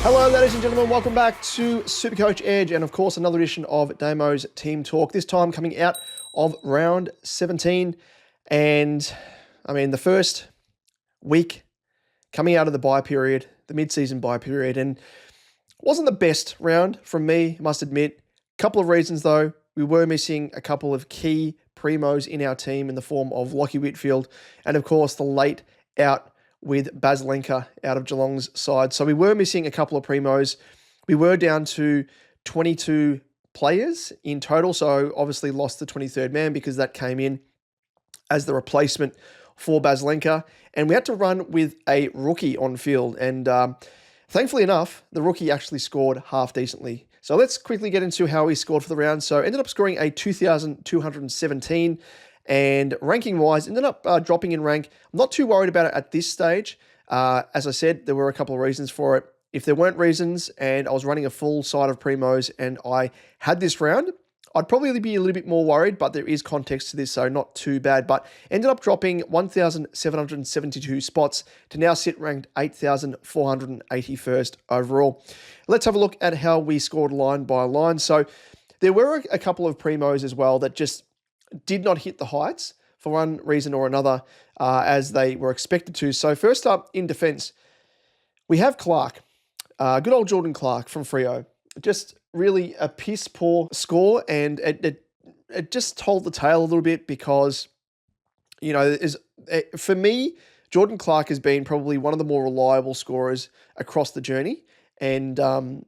Hello, ladies and gentlemen. Welcome back to SuperCoach Edge and, of course, another edition of Damo's Team Talk, this time coming out of round 17. And, the first week coming out of the bye period, the mid-season bye period, and wasn't the best round from me, I must admit. Couple of reasons, though. We were missing a couple of key primos in our team in the form of Lockie Whitfield and, of course, the late out with Baslenka out of Geelong's side. So we were missing a couple of primos. We were down to 22 players in total, so obviously lost the 23rd man because that came in as the replacement for Baslenka. And we had to run with a rookie on field. And thankfully enough, the rookie actually scored half decently. So let's quickly get into how he scored for the round. So ended up scoring a 2,217. And ranking-wise, ended up dropping in rank. I'm not too worried about it at this stage. As I said, there were a couple of reasons for it. If there weren't reasons and I was running a full side of primos and I had this round, I'd probably be a little bit more worried, but there is context to this, so not too bad. But ended up dropping 1,772 spots to now sit ranked 8,481st overall. Let's have a look at how we scored line by line. So there were a couple of primos as well that just did not hit the heights for one reason or another as they were expected to. So first up in defense, we have Clark, good old Jordan Clark from Freo. Just really a piss poor score, and it just told the tale a little bit because, for me, Jordan Clark has been probably one of the more reliable scorers across the journey. And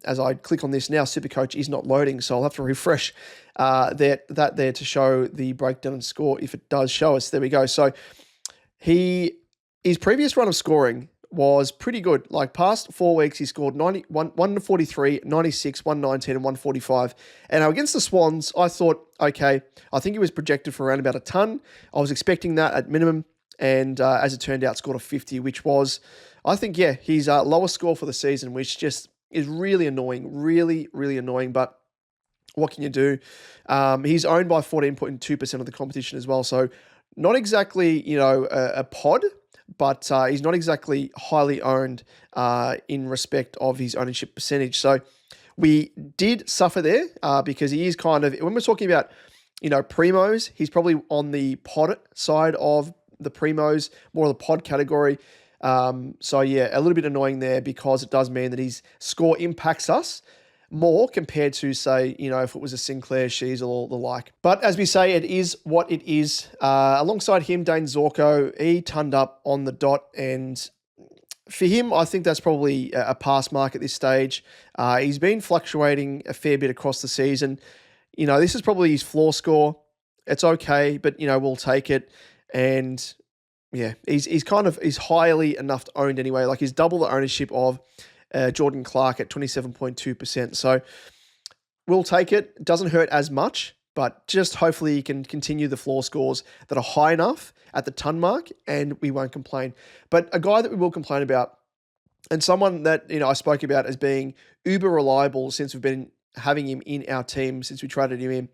as I click on this now, SuperCoach is not loading, so I'll have to refresh that there to show the breakdown and score if it does show us. There we go. So his previous run of scoring was pretty good. Like past 4 weeks, he scored 143, 96, 119, and 145. And against the Swans, I thought, okay, I think he was projected for around about a ton. I was expecting that at minimum. And as it turned out, scored a 50, which was, I think, his lowest score for the season, which just is really annoying, really, really annoying. But what can you do? He's owned by 14.2% of the competition as well. So not exactly, a pod, but he's not exactly highly owned in respect of his ownership percentage. So we did suffer there because he is kind of, when we're talking about, primos, he's probably on the pod side of the primos, more of the pod category. A little bit annoying there because it does mean that his score impacts us more compared to, say, if it was a Sinclair, Sheasel, or the like. But as we say, it is what it is. Alongside him, Dane Zorko, he turned up on the dot, and for him, I think that's probably a pass mark at this stage. He's been fluctuating a fair bit across the season. This is probably his floor score. It's okay, but, we'll take it. And yeah, he's highly enough owned anyway. Like he's double the ownership of Jordan Clark at 27.2%. So we'll take it. It doesn't hurt as much, but just hopefully he can continue the floor scores that are high enough at the ton mark and we won't complain. But a guy that we will complain about, and someone that, I spoke about as being uber reliable since we've been having him in our team, since we traded him in,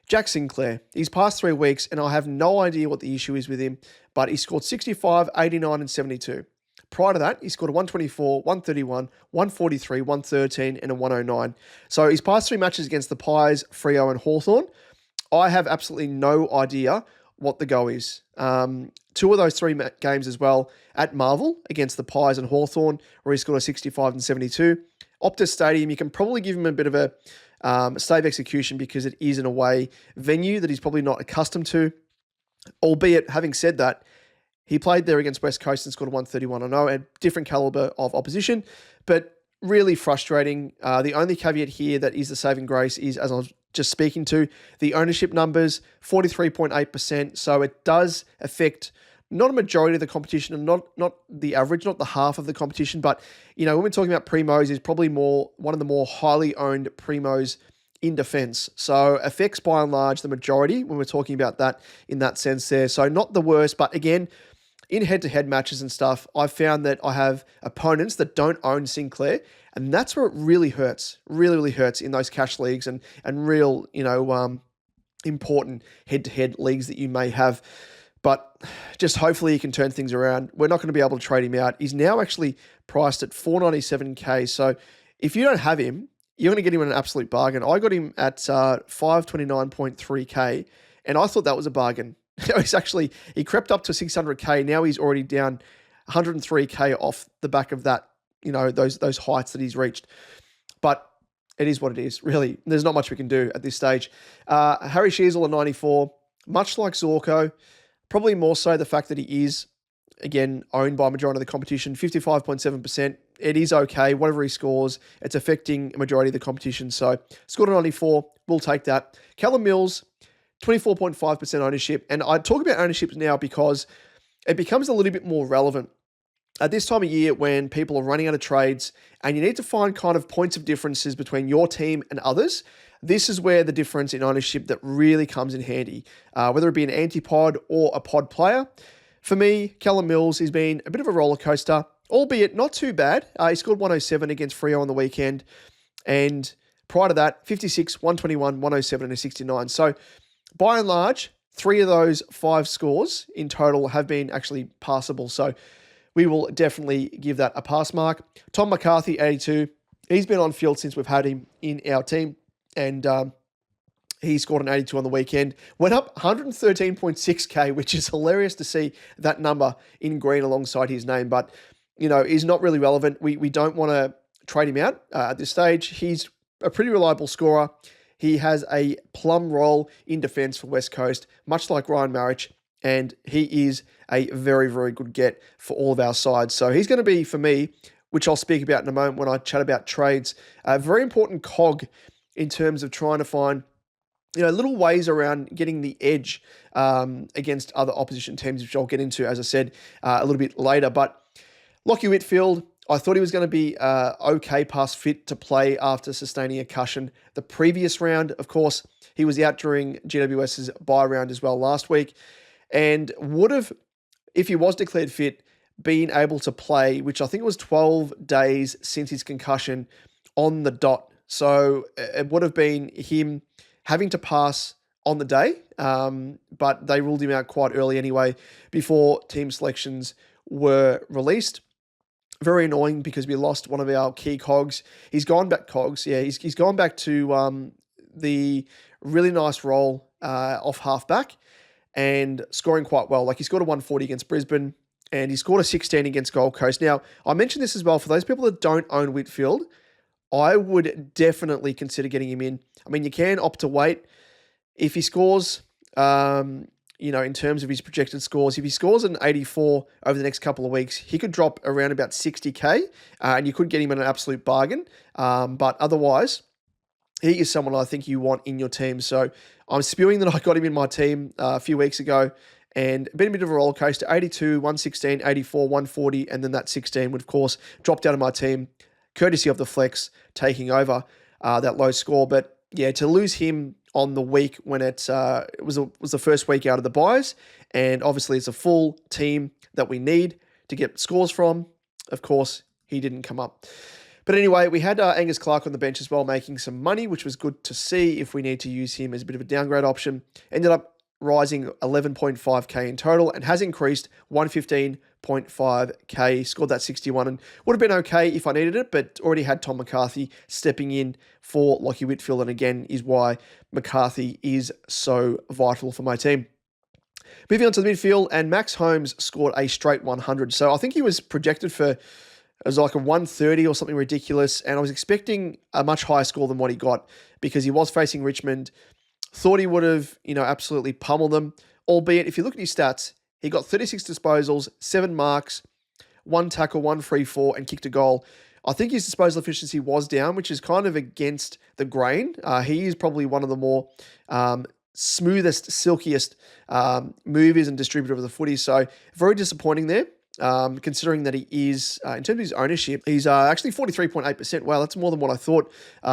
Jack Sinclair. He's past 3 weeks, and I have no idea what the issue is with him, but he scored 65, 89, and 72. Prior to that, he scored a 124, 131, 143, 113, and a 109. So his past 3 matches against the Pies, Freo, and Hawthorn, I have absolutely no idea what the go is. 2 of those 3 games as well at Marvel against the Pies and Hawthorn, where he scored a 65 and 72. Optus Stadium, you can probably give him a bit of a stave execution because it is an away venue that he's probably not accustomed to. Albeit, having said that, he played there against West Coast and scored a 131. I know, a different caliber of opposition, but really frustrating. The only caveat here that is the saving grace is, as I was just speaking to, the ownership numbers, 43.8%. So it does affect not a majority of the competition and not the average, not the half of the competition. But, when we're talking about primos, is probably one of the more highly owned primos in defense. So affects by and large the majority when we're talking about that in that sense there. So not the worst, but again, in head-to-head matches and stuff, I've found that I have opponents that don't own Sinclair, and that's where it really hurts, really hurts in those cash leagues and real, important head-to-head leagues that you may have. But just hopefully he can turn things around. We're not going to be able to trade him out. He's now actually priced at $497K. So if you don't have him, you're going to get him at an absolute bargain. I got him at 529.3K, and I thought that was a bargain. He crept up to 600K. Now he's already down 103K off the back of that, those heights that he's reached. But it is what it is, really. There's not much we can do at this stage. Harry Sheasel at 94, much like Zorko, probably more so the fact that he is, again, owned by a majority of the competition, 55.7%. It is okay. Whatever he scores, it's affecting a majority of the competition. So scored a 94. We'll take that. Callum Mills, 24.5% ownership. And I talk about ownership now because it becomes a little bit more relevant at this time of year when people are running out of trades and you need to find kind of points of differences between your team and others. This is where the difference in ownership that really comes in handy, whether it be an anti-pod or a pod player. For me, Callum Mills has been a bit of a roller coaster, albeit not too bad. He scored 107 against Freo on the weekend. And prior to that, 56, 121, 107 and a 69. So by and large, 3 of those 5 scores in total have been actually passable. So we will definitely give that a pass mark. Tom McCarthy, 82. He's been on field since we've had him in our team. And he scored an 82 on the weekend. Went up 113.6K, which is hilarious to see that number in green alongside his name. But, he's not really relevant. We don't want to trade him out at this stage. He's a pretty reliable scorer. He has a plum role in defence for West Coast, much like Ryan Marich. And he is a very, very good get for all of our sides. So he's going to be, for me, which I'll speak about in a moment when I chat about trades, a very important cog in terms of trying to find little ways around getting the edge against other opposition teams, which I'll get into, as I said, a little bit later. But Lachie Whitfield, I thought he was going to be okay past fit to play after sustaining a concussion the previous round. Of course, he was out during GWS's bye round as well last week and would have, if he was declared fit, been able to play, which I think it was 12 days since his concussion on the dot. So it would have been him having to pass on the day, but they ruled him out quite early anyway before team selections were released. Very annoying because we lost one of our key cogs. He's gone back he's gone back to the really nice role off halfback and scoring quite well. Like he scored a 140 against Brisbane and he scored a 16 against Gold Coast. Now, I mentioned this as well, for those people that don't own Whitfield, I would definitely consider getting him in. I mean, you can opt to wait. If he scores, in terms of his projected scores, if he scores an 84 over the next couple of weeks, he could drop around about 60K and you could get him at an absolute bargain. But otherwise, he is someone I think you want in your team. So I'm spewing that I got him in my team a few weeks ago and been a bit of a roller coaster. 82, 116, 84, 140, and then that 16 would, of course, dropped out of my team, courtesy of the flex taking over that low score. But yeah, to lose him on the week when it was the first week out of the buys, and obviously it's a full team that we need to get scores from. Of course, he didn't come up. But anyway, we had Angus Clark on the bench as well, making some money, which was good to see if we need to use him as a bit of a downgrade option. Ended up rising 11.5K in total and has increased 115.5K, scored that 61 and would have been okay if I needed it, but already had Tom McCarthy stepping in for Lachie Whitfield, and again is why McCarthy is so vital for my team. Moving on to the midfield, and Max Holmes scored a straight 100. So I think he was projected for, it was like a 130 or something ridiculous, and I was expecting a much higher score than what he got because he was facing Richmond. Thought he would have, absolutely pummeled them, albeit if you look at his stats, he got 36 disposals, 7 marks, 1 tackle, 1 free 4, and kicked a goal. I think his disposal efficiency was down, which is kind of against the grain. He is probably one of the more smoothest, silkiest movers and distributor of the footy. So very disappointing there. Considering that he is, in terms of his ownership, he's actually 43.8%. Wow, that's more than what I thought,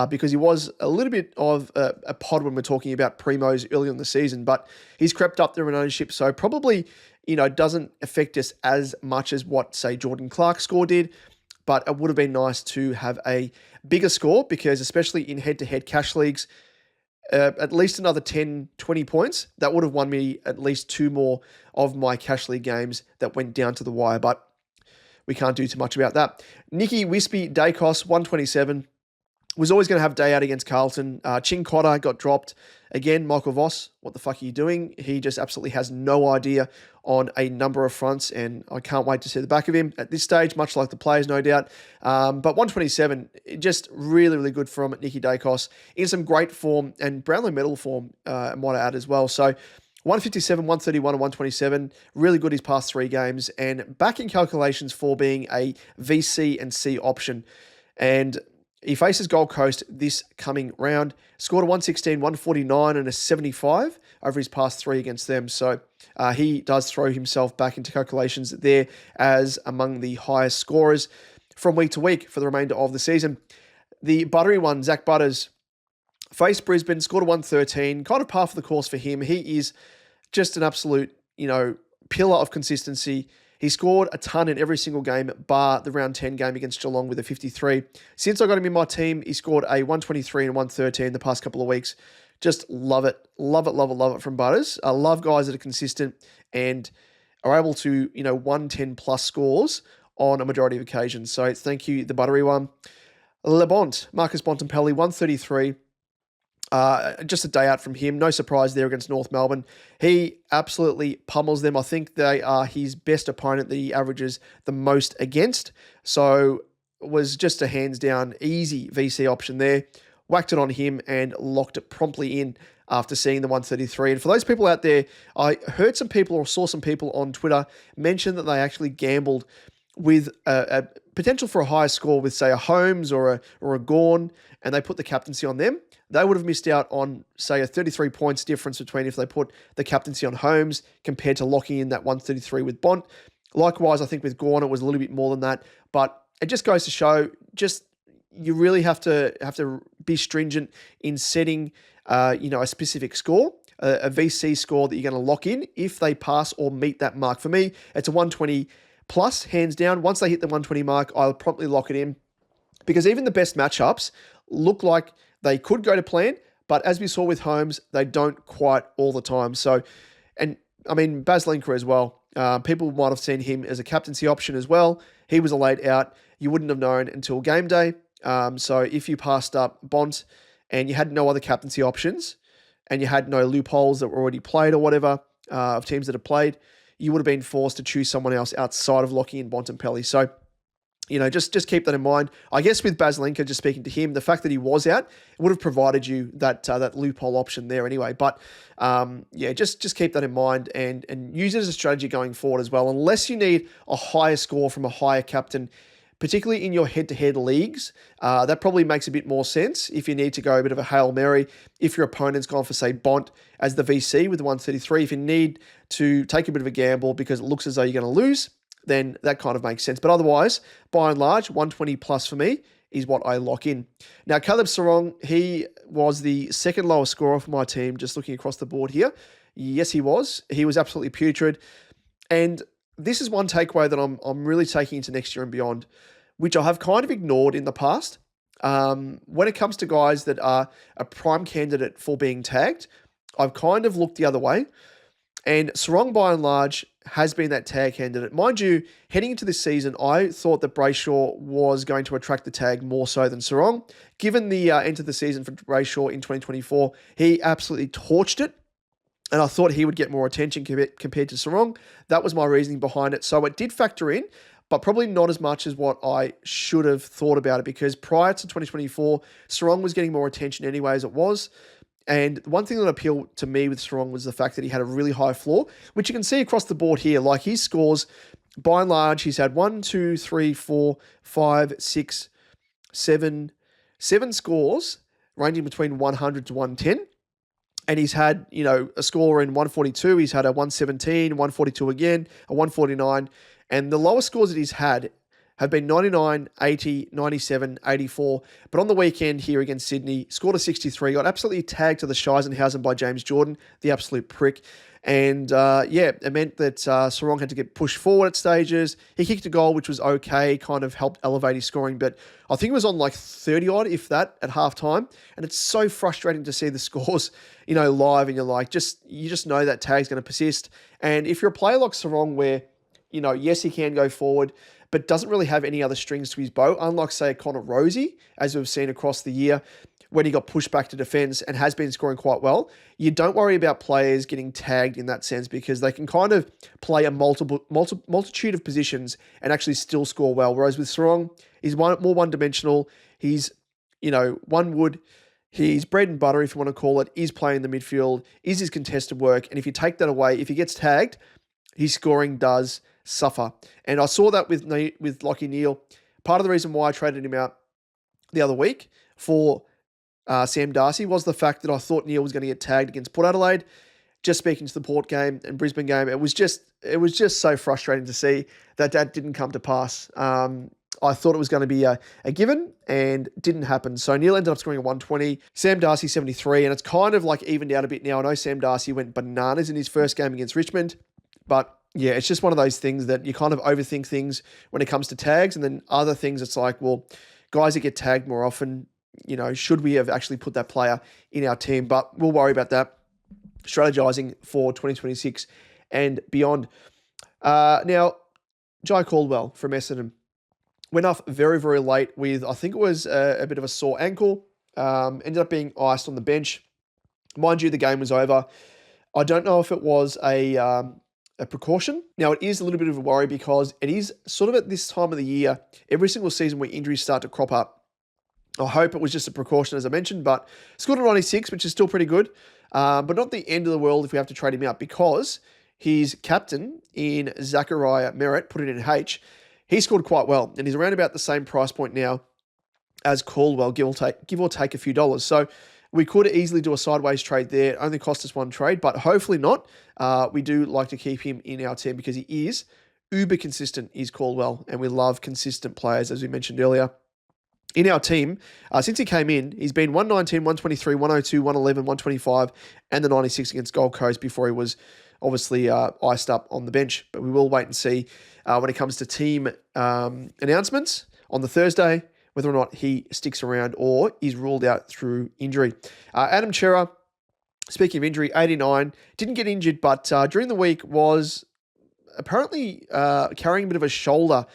because he was a little bit of a pod when we're talking about primos early in the season, but he's crept up there in ownership, so probably, doesn't affect us as much as what, say, Jordan Clark's score did, but it would have been nice to have a bigger score because, especially in head-to-head cash leagues, at least another 10, 20 points, that would have won me at least 2 more of my cash league games that went down to the wire, but we can't do too much about that. Nicky Wispy Dacos, 127. Was always going to have a day out against Carlton. Ching Cotter got dropped. Again, Michael Voss, what the fuck are you doing? He just absolutely has no idea on a number of fronts, and I can't wait to see the back of him at this stage, much like the players, no doubt. But 127, just really, really good from Nicky Dacos in some great form, and Brownlow medal form, I might add as well. So 157, 131, and 127, really good his past 3 games, and back in calculations for being a VC and C option. And he faces Gold Coast this coming round. Scored a 116, 149, and a 75 over his past 3 against them. So he does throw himself back into calculations there as among the highest scorers from week to week for the remainder of the season. The buttery one, Zach Butters, faced Brisbane, scored a 113, kind of par for the course for him. He is just an absolute, pillar of consistency. He scored a ton in every single game, bar the round 10 game against Geelong with a 53. Since I got him in my team, he scored a 123 and 113 the past couple of weeks. Just love it. Love it, love it, love it from Butters. I love guys that are consistent and are able to, 110 plus scores on a majority of occasions. So thank you, the buttery one. LeBont, Marcus Bontempelli, 133. Just a day out from him. No surprise there against North Melbourne. He absolutely pummels them. I think they are his best opponent that he averages the most against. So it was just a hands down easy VC option there. Whacked it on him and locked it promptly in after seeing the 133. And for those people out there, I heard some people or saw some people on Twitter mention that they actually gambled with a potential for a higher score with, say, a Holmes or a Gawn, and they put the captaincy on them. They would have missed out on, say, a 33 points difference between if they put the captaincy on Holmes compared to locking in that 133 with Bont. Likewise, I think with Gawn, it was a little bit more than that. But it just goes to show, you really have to be stringent in setting, a specific score, a VC score that you're going to lock in if they pass or meet that mark. For me, it's a 120 plus, hands down. Once they hit the 120 mark, I'll promptly lock it in, because even the best matchups look like they could go to plan, but as we saw with Holmes, they don't quite all the time. So, and I mean, Baz Linker as well. People might have seen him as a captaincy option as well. He was a late out. You wouldn't have known until game day. So if you passed up Bont and you had no other captaincy options and you had no loopholes that were already played or whatever of teams that have played, you would have been forced to choose someone else outside of locking in Bontempelli. So, just keep that in mind. I guess with Baz Linker, just speaking to him, the fact that he was out would have provided you that loophole option there anyway. But just keep that in mind and use it as a strategy going forward as well. Unless you need a higher score from a higher captain, particularly in your head-to-head leagues, that probably makes a bit more sense if you need to go a bit of a Hail Mary. If your opponent's gone for, say, Bont as the VC with the 133, if you need to take a bit of a gamble because it looks as though you're going to lose, then that kind of makes sense. But otherwise, by and large, 120 plus for me is what I lock in. Now, Caleb Sarong, he was the second lowest scorer for my team, just looking across the board here. Yes, he was. He was absolutely putrid. And this is one takeaway that I'm really taking into next year and beyond, which I have kind of ignored in the past. When it comes to guys that are a prime candidate for being tagged, I've kind of looked the other way. And Sarong, by and large, has been that tag candidate. Mind you, heading into this season, I thought that Brayshaw was going to attract the tag more so than Sarong. Given the end of the season for Brayshaw in 2024, he absolutely torched it. And I thought he would get more attention compared to Sarong. That was my reasoning behind it. So it did factor in, but probably not as much as what I should have thought about it, because prior to 2024, Sarong was getting more attention anyway as it was. And one thing that appealed to me with Sarong was the fact that he had a really high floor, which you can see across the board here. Like his scores, by and large, he's had 1, 2, 3, 4, 5, 6, 7 scores ranging between 100 to 110. And he's had, a score in 142. He's had a 117, 142 again, a 149. And the lowest scores that he's had have been 99, 80, 97, 84. But on the weekend here against Sydney, scored a 63, got absolutely tagged to the Scheisenhausen by James Jordan, the absolute prick. And it meant that Sarong had to get pushed forward at stages. He kicked a goal, which was okay, kind of helped elevate his scoring. But I think it was on like 30-odd, if that, at halftime. And it's so frustrating to see the scores, live, and you're like, you just know that tag's going to persist. And if you're a player like Sarong where yes, he can go forward, but doesn't really have any other strings to his bow, unlike, say, Connor Rosie, as we've seen across the year when he got pushed back to defense and has been scoring quite well. You don't worry about players getting tagged in that sense because they can kind of play a multitude of positions and actually still score well. Whereas with Sarong, he's more one-dimensional. He's, one wood. His bread and butter, if you want to call it, is playing the midfield, is his contested work. And if you take that away, if he gets tagged, his scoring does suffer. And I saw that with Lachie Neale. Part of the reason why I traded him out the other week for Sam Darcy was the fact that I thought Neale was going to get tagged against Port Adelaide. Just speaking to the Port game and Brisbane game, it was just so frustrating to see that didn't come to pass. I thought it was going to be a given and didn't happen. So Neale ended up scoring a 120, Sam Darcy 73, and it's kind of like evened out a bit now. I know Sam Darcy went bananas in his first game against Richmond, but yeah, it's just one of those things that you kind of overthink things when it comes to tags, and then other things it's like, well, guys that get tagged more often, should we have actually put that player in our team? But we'll worry about that, strategizing for 2026 and beyond. Now, Jai Caldwell from Essendon went off very, very late with, I think it was a bit of a sore ankle, ended up being iced on the bench. Mind you, the game was over. I don't know if it was a precaution. Now, it is a little bit of a worry because it is sort of at this time of the year, every single season where injuries start to crop up. I hope it was just a precaution, as I mentioned, but scored a 96, which is still pretty good, but not the end of the world if we have to trade him out because his captain in Zachariah Merritt, put it in H, he scored quite well, and he's around about the same price point now as Caldwell, give or take a few dollars. So we could easily do a sideways trade there. It only cost us one trade, but hopefully not. We do like to keep him in our team because he is uber consistent, is Caldwell, and we love consistent players, as we mentioned earlier. In our team, since he came in, he's been 119, 123, 102, 111, 125, and the 96 against Gold Coast before he was obviously iced up on the bench. But we will wait and see when it comes to team announcements on the Thursday, whether or not he sticks around or is ruled out through injury. Adam Chera, speaking of injury, 89, didn't get injured, but during the week was apparently carrying a bit of a shoulder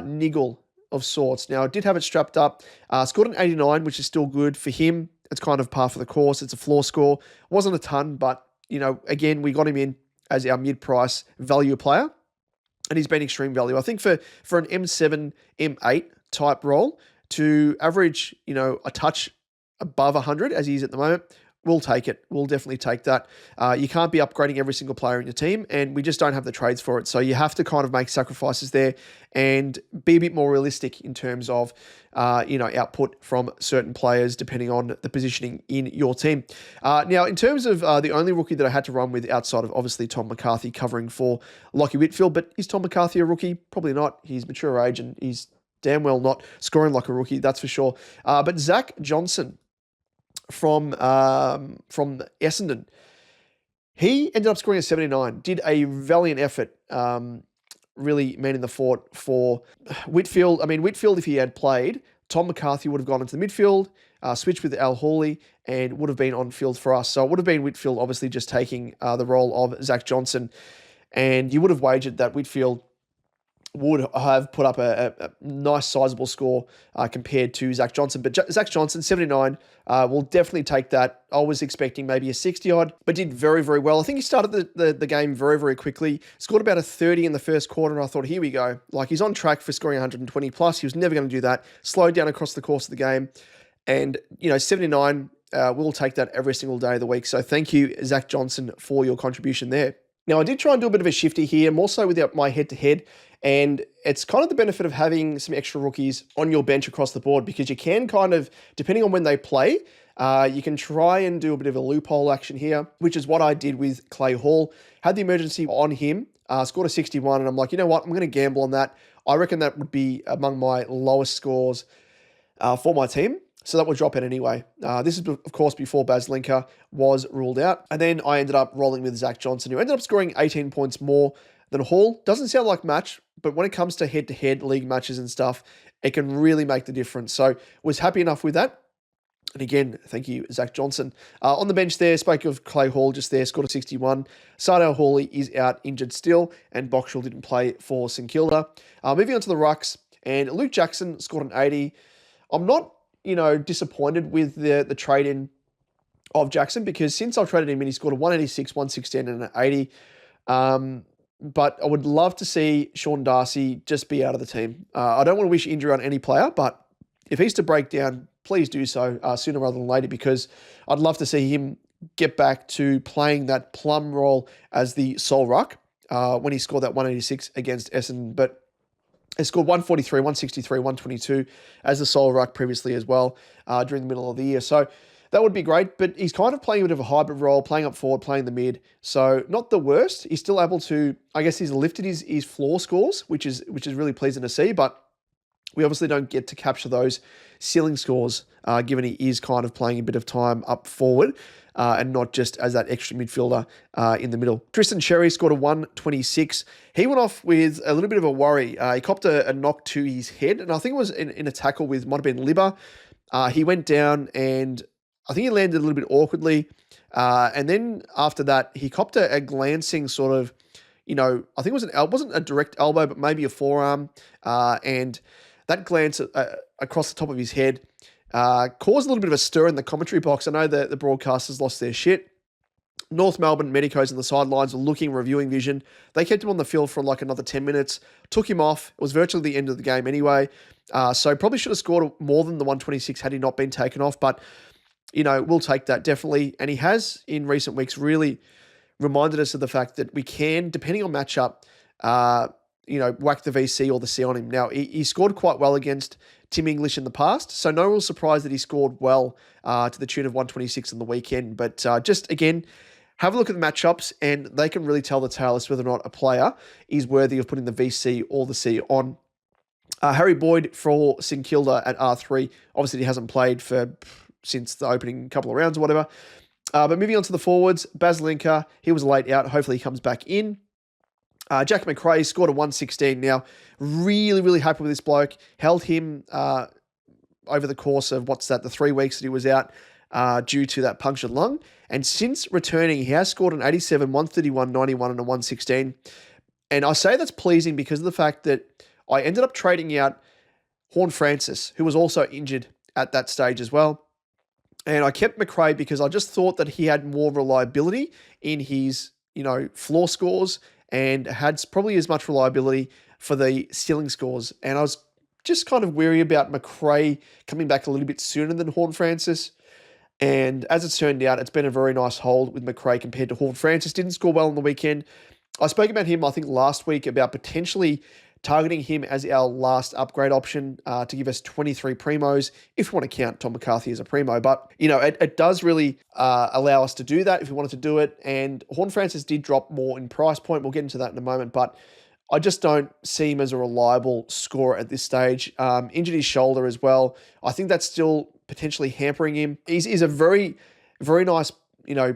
niggle of sorts. Now, I did have it strapped up, scored an 89, which is still good for him. It's kind of par for the course. It's a floor score. Wasn't a ton, but, again, we got him in as our mid-price value player, and he's been extreme value. I think for an M7, M8 type role, to average, a touch above 100 as he is at the moment, we'll take it. We'll definitely take that. You can't be upgrading every single player in your team, and we just don't have the trades for it. So you have to kind of make sacrifices there and be a bit more realistic in terms of, output from certain players depending on the positioning in your team. Now, in terms of the only rookie that I had to run with outside of obviously Tom McCarthy covering for Lachie Whitfield, but is Tom McCarthy a rookie? Probably not. He's mature age and he's damn well not scoring like a rookie, that's for sure. But Zach Johnson from Essendon, he ended up scoring a 79, did a valiant effort, really manning the fort for Whitfield. I mean, Whitfield, if he had played, Tom McCarthy would have gone into the midfield, switched with Al Hawley, and would have been on field for us. So it would have been Whitfield obviously just taking the role of Zach Johnson, and you would have wagered that Whitfield would have put up a nice sizable score compared to Zach Johnson. But Zach Johnson, 79, will definitely take that. I was expecting maybe a 60-odd, but did very, very well. I think he started the game very, very quickly. Scored about a 30 in the first quarter, and I thought, here we go. Like, he's on track for scoring 120 plus. He was never going to do that. Slowed down across the course of the game. And, 79, we'll take that every single day of the week. So thank you, Zach Johnson, for your contribution there. Now, I did try and do a bit of a shifty here, more so with my head-to-head, and it's kind of the benefit of having some extra rookies on your bench across the board because you can kind of, depending on when they play, you can try and do a bit of a loophole action here, which is what I did with Clay Hall. Had the emergency on him, scored a 61, and I'm like, you know what, I'm going to gamble on that. I reckon that would be among my lowest scores for my team. So that would drop it anyway. This is, of course, before Baz Linker was ruled out. And then I ended up rolling with Zach Johnson, who ended up scoring 18 points more than Hall. Doesn't sound like much, but when it comes to head-to-head league matches and stuff, it can really make the difference. So was happy enough with that. And again, thank you, Zach Johnson. On the bench there, spoke of Clay Hall just there, scored a 61. Sardale Hawley is out injured still, and Boxall didn't play for St Kilda. Moving on to the rucks, and Luke Jackson scored an 80. I'm not, disappointed with the trade-in of Jackson, because since I've traded him in, he scored a 186, 116, and an 80. But I would love to see Sean Darcy just be out of the team. I don't want to wish injury on any player, but if he's to break down, please do so sooner rather than later, because I'd love to see him get back to playing that plum role as the sole ruck when he scored that 186 against Essendon. But he scored 143, 163, 122 as the sole ruck previously as well during the middle of the year. So that would be great, but he's kind of playing a bit of a hybrid role, playing up forward, playing the mid. So not the worst. He's still able to, I guess he's lifted his floor scores, which is really pleasing to see, but we obviously don't get to capture those ceiling scores, given he is kind of playing a bit of time up forward and not just as that extra midfielder in the middle. Tristan Sherry scored a 126. He went off with a little bit of a worry. He copped a knock to his head, and I think it was in a tackle with, might have been Libba. He went down, and I think he landed a little bit awkwardly. And then after that, he copped a glancing sort of, I think it wasn't a direct elbow, but maybe a forearm. And that glance across the top of his head caused a little bit of a stir in the commentary box. I know that the broadcasters lost their shit. North Melbourne medicos on the sidelines were looking, reviewing vision. They kept him on the field for like another 10 minutes, took him off. It was virtually the end of the game anyway. So probably should have scored more than the 126 had he not been taken off. But, we'll take that definitely. And he has, in recent weeks, really reminded us of the fact that we can, depending on matchup, whack the VC or the C on him. Now, he scored quite well against Tim English in the past, so no real surprise that he scored well to the tune of 126 on the weekend. But just, again, have a look at the matchups, and they can really tell the tale as to whether or not a player is worthy of putting the VC or the C on. Harry Boyd for St Kilda at R3. Obviously, he hasn't played since the opening couple of rounds or whatever. But moving on to the forwards, Baslinka, he was late out. Hopefully he comes back in. Jack McRae scored a 116. Now, really, really happy with this bloke. Held him over the course of, the 3 weeks that he was out due to that punctured lung. And since returning, he has scored an 87, 131, 91, and a 116. And I say that's pleasing because of the fact that I ended up trading out Horn Francis, who was also injured at that stage as well. And I kept McRae because I just thought that he had more reliability in his, floor scores and had probably as much reliability for the ceiling scores. And I was just kind of weary about McRae coming back a little bit sooner than Horn Francis. And as it's turned out, it's been a very nice hold with McRae compared to Horn Francis. Didn't score well on the weekend. I spoke about him, I think, last week about potentially targeting him as our last upgrade option to give us 23 primos, if we want to count Tom McCarthy as a primo. But, it does really allow us to do that if we wanted to do it. And Horn Francis did drop more in price point. We'll get into that in a moment. But I just don't see him as a reliable scorer at this stage. Injured his shoulder as well. I think that's still potentially hampering him. He's a very, very nice,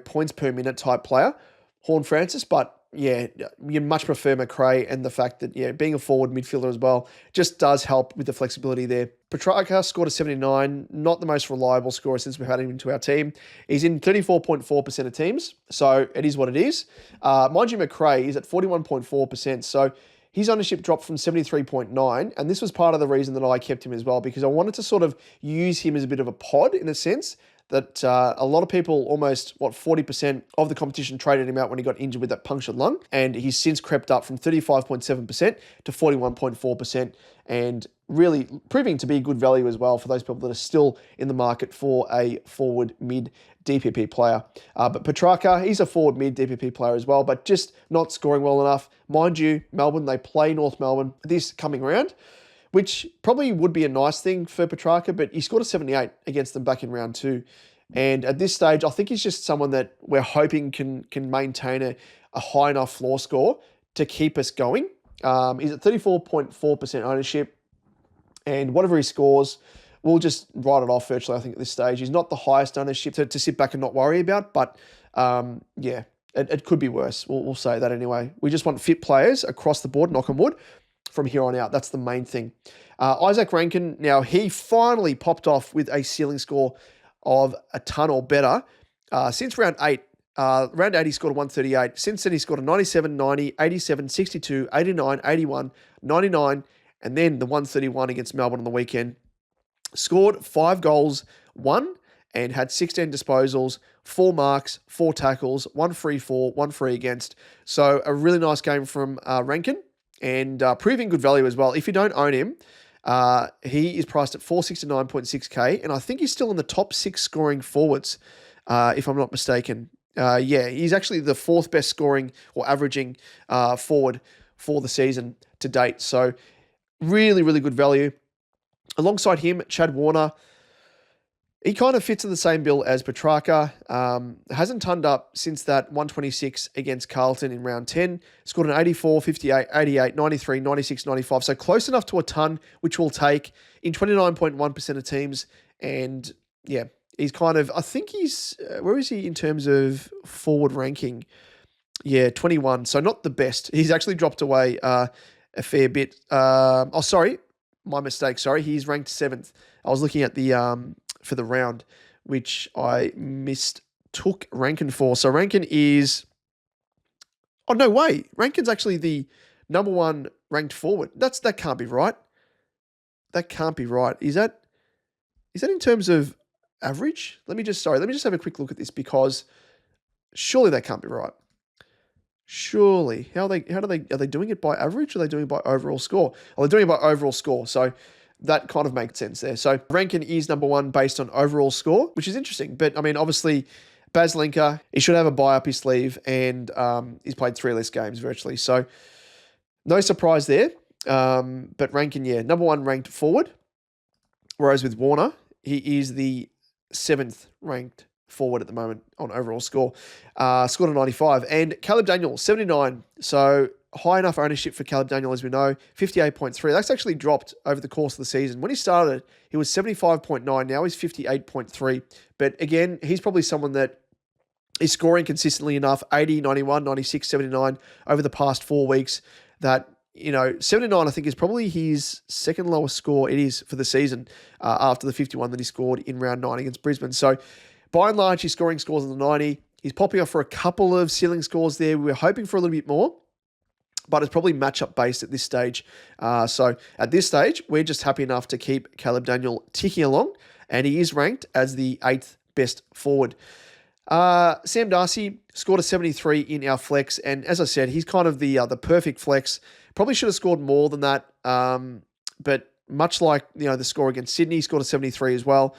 points per minute type player, Horn Francis, but yeah, you much prefer McRae, and the fact that, being a forward midfielder as well just does help with the flexibility there. Petrarca scored a 79, not the most reliable scorer since we've had him into our team. He's in 34.4% of teams, so it is what it is. Mind you, McRae is at 41.4%, so his ownership dropped from 73.9, and this was part of the reason that I kept him as well, because I wanted to sort of use him as a bit of a pod in a sense, that a lot of people, almost, 40% of the competition traded him out when he got injured with that punctured lung. And he's since crept up from 35.7% to 41.4%, and really proving to be good value as well for those people that are still in the market for a forward mid DPP player. But Petrarca, he's a forward mid DPP player as well, but just not scoring well enough. Mind you, Melbourne, they play North Melbourne this coming round, which probably would be a nice thing for Petrarca, but he scored a 78 against them back in round 2. And at this stage, I think he's just someone that we're hoping can maintain a high enough floor score to keep us going. He's at 34.4% ownership, and whatever he scores, we'll just write it off virtually, I think, at this stage. He's not the highest ownership to sit back and not worry about, but it could be worse. We'll say that anyway. We just want fit players across the board, knock on wood, from here on out. That's the main thing. Isaac Rankin, now he finally popped off with a ceiling score of a ton or better since round 8. Round 8, he scored a 138. Since then, he scored a 97, 90, 87, 62, 89, 81, 99, and then the 131 against Melbourne on the weekend. Scored 5 goals, 1, and had 16 disposals, 4 marks, 4 tackles, 1 free for, 1 free against. So a really nice game from Rankin, and proving good value as well. If you don't own him, he is priced at 469.6k, and I think he's still in the top 6 scoring forwards, if I'm not mistaken. He's actually the 4th best scoring or averaging forward for the season to date. So really, really good value. Alongside him, Chad Warner, he kind of fits in the same bill as Petrarca. Hasn't turned up since that 126 against Carlton in round 10. Scored an 84, 58, 88, 93, 96, 95. So close enough to a ton, which we'll take in 29.1% of teams. And yeah, he's kind of, I think he's, where is he in terms of forward ranking? Yeah, 21. So not the best. He's actually dropped away a fair bit. Sorry. My mistake. Sorry. He's ranked 7th. I was looking at the, for the round, which I mistook Rankin for. So Rankin is, oh, no way. Rankin's actually the number 1 ranked forward. That can't be right. That can't be right. Is that in terms of average? Let me just have a quick look at this, because surely that can't be right. Surely. Are they doing it by average, or are they doing it by overall score? Well, they're doing it by overall score. So that kind of makes sense there. So Rankin is number 1 based on overall score, which is interesting. But I mean, obviously, Baz Linker, he should have a buy up his sleeve, and he's played 3 less games virtually. So no surprise there. But Rankin, number 1 ranked forward. Whereas with Warner, he is the 7th ranked forward at the moment on overall score. Scored a 95. And Caleb Daniel, 79. So high enough ownership for Caleb Daniel, as we know, 58.3. That's actually dropped over the course of the season. When he started, he was 75.9. Now he's 58.3. But again, he's probably someone that is scoring consistently enough, 80, 91, 96, 79 over the past 4 weeks, that, 79 I think is probably his second lowest score it is for the season, after the 51 that he scored in round 9 against Brisbane. So by and large, he's scoring scores in the 90. He's popping off for a couple of ceiling scores there. We were hoping for a little bit more, but it's probably matchup based at this stage. So at this stage, we're just happy enough to keep Caleb Daniel ticking along, and he is ranked as the 8th best forward. Sam Darcy scored a 73 in our flex, and as I said, he's kind of the perfect flex. Probably should have scored more than that, but much like the score against Sydney, he scored a 73 as well.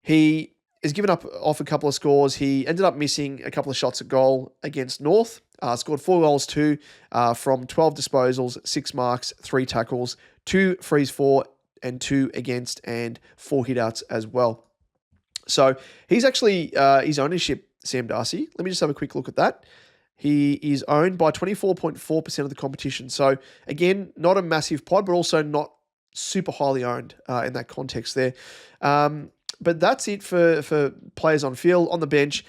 He has given off a couple of scores. He ended up missing a couple of shots at goal against North. Scored 4 goals too, from 12 disposals, 6 marks, 3 tackles, 2 frees for, and 2 against, and 4 hitouts as well. So he's actually his ownership, Sam Darcy. Let me just have a quick look at that. He is owned by 24.4% of the competition. So again, not a massive pod, but also not super highly owned in that context there. But that's it for players on field. On the bench,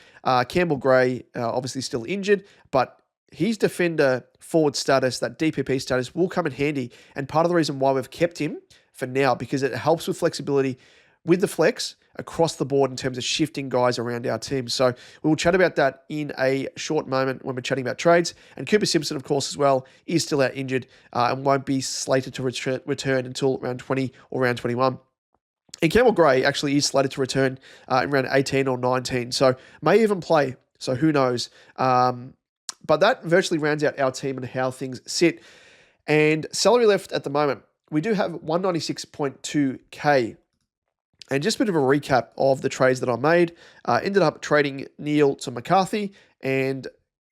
Campbell Gray, obviously still injured, but his defender forward status, that DPP status, will come in handy. And part of the reason why we've kept him for now, because it helps with flexibility with the flex across the board in terms of shifting guys around our team. So we will chat about that in a short moment when we're chatting about trades. And Cooper Simpson, of course, as well, is still out injured and won't be slated to return until round 20 or round 21. And Campbell Gray actually is slated to return in round 18 or 19, so may even play. So who knows? But that virtually rounds out our team and how things sit. And salary left at the moment, we do have 196.2k. And just a bit of a recap of the trades that I made. Ended up trading Neil to McCarthy and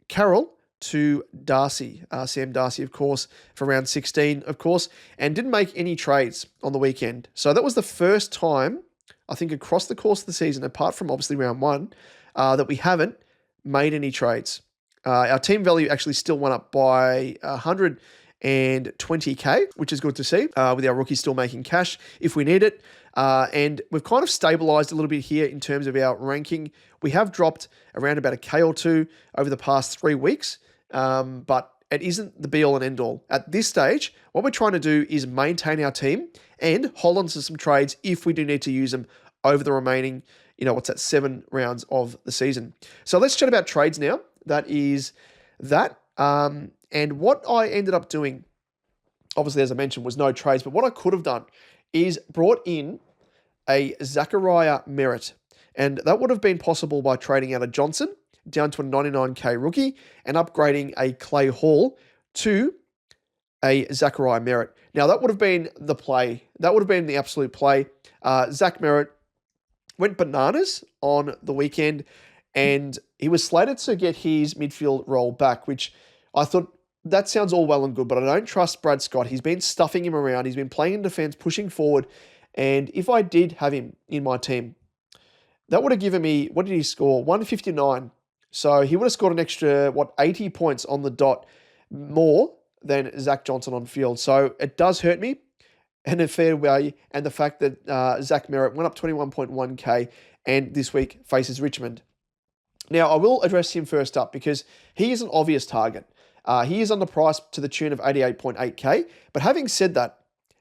Carroll to Darcy, Sam Darcy, of course, for round 16, of course, and didn't make any trades on the weekend. So that was the first time, I think, across the course of the season, apart from obviously round 1, that we haven't made any trades. Our team value actually still went up by 120k, which is good to see, with our rookies still making cash if we need it. And we've kind of stabilized a little bit here in terms of our ranking. We have dropped around about a K or 2 over the past 3 weeks, but it isn't the be-all and end-all. At this stage, what we're trying to do is maintain our team and hold on to some trades if we do need to use them over the remaining, what's that, 7 rounds of the season. So let's chat about trades now. That is that. And what I ended up doing, obviously, as I mentioned, was no trades, but what I could have done is brought in a Zachariah Merritt. And that would have been possible by trading out a Johnson down to a 99k rookie and upgrading a Clay Hall to a Zachariah Merritt. Now, that would have been the play. That would have been the absolute play. Zach Merritt went bananas on the weekend, and he was slated to get his midfield role back, which I thought, that sounds all well and good, but I don't trust Brad Scott. He's been stuffing him around. He's been playing in defense, pushing forward. And if I did have him in my team, that would have given me, what did he score? 159. So he would have scored an extra, 80 points on the dot more than Zach Johnson on field. So it does hurt me in a fair way. And the fact that Zach Merritt went up 21.1k and this week faces Richmond. Now, I will address him first up because he is an obvious target. He is underpriced to the tune of 88.8k. But having said that,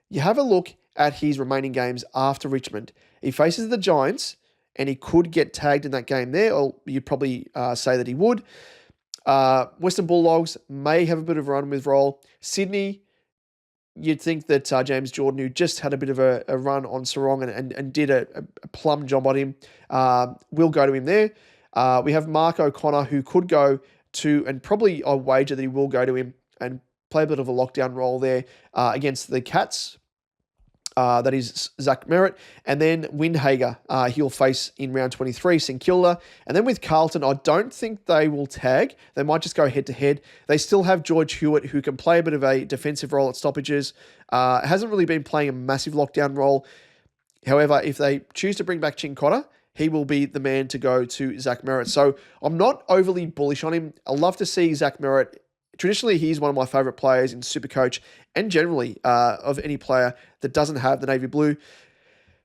you have a look at his remaining games after Richmond. He faces the Giants, and he could get tagged in that game there, or you'd probably say that he would. Western Bulldogs may have a bit of a run with roll. Sydney, you'd think that James Jordan, who just had a bit of a run on Sarong and did a plum job on him, will go to him there. We have Mark O'Connor, who could go to, and probably I wager that he will go to him and play a bit of a lockdown role there against the Cats. That is Zach Merritt. And then Windhager, he'll face in round 23, St Kilda. And then with Carlton, I don't think they will tag. They might just go head-to-head. They still have George Hewitt, who can play a bit of a defensive role at stoppages. Hasn't really been playing a massive lockdown role. However, if they choose to bring back Chincotta, he will be the man to go to Zach Merritt. So I'm not overly bullish on him. I love to see Zach Merritt. Traditionally, he's one of my favourite players in SuperCoach and generally of any player that doesn't have the navy blue